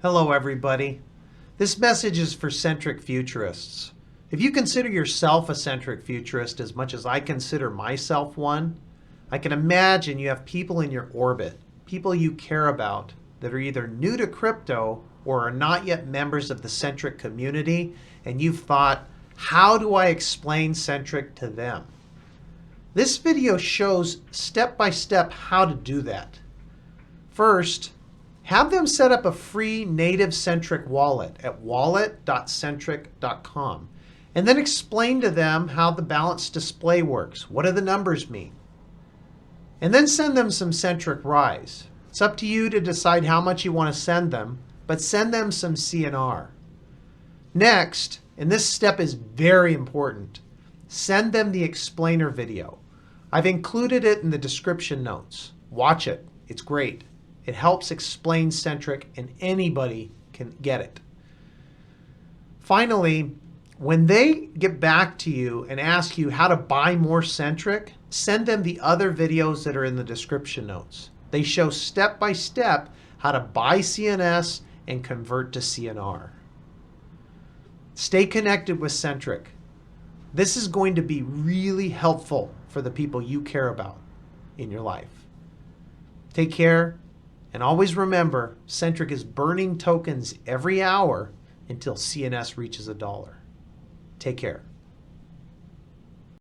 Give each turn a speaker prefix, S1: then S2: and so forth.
S1: Hello everybody. This message is for centric futurists. If you consider yourself a centric futurist as much as I consider myself one, I can imagine you have people in your orbit, people you care about, that are either new to crypto or are not yet members of the centric community, and you've thought, how do I explain centric to them? This video shows step-by-step how to do that. First, have them set up a free native Centric wallet at wallet.centric.com and then explain to them how the balance display works. What do the numbers mean? And then send them some Centric Rise. It's up to you to decide how much you want to send them, but send them some CNR. Next, and this step is very important, send them the explainer video. I've included it in the description notes. Watch it. It's great. It helps explain Centric and anybody can get it. Finally, when they get back to you and ask you how to buy more Centric, send them the other videos that are in the description notes. They show step by step how to buy CNS and convert to CNR. Stay connected with Centric. This is going to be really helpful for the people you care about in your life. Take care. And always remember, Centric is burning tokens every hour until CNS reaches $1. Take care.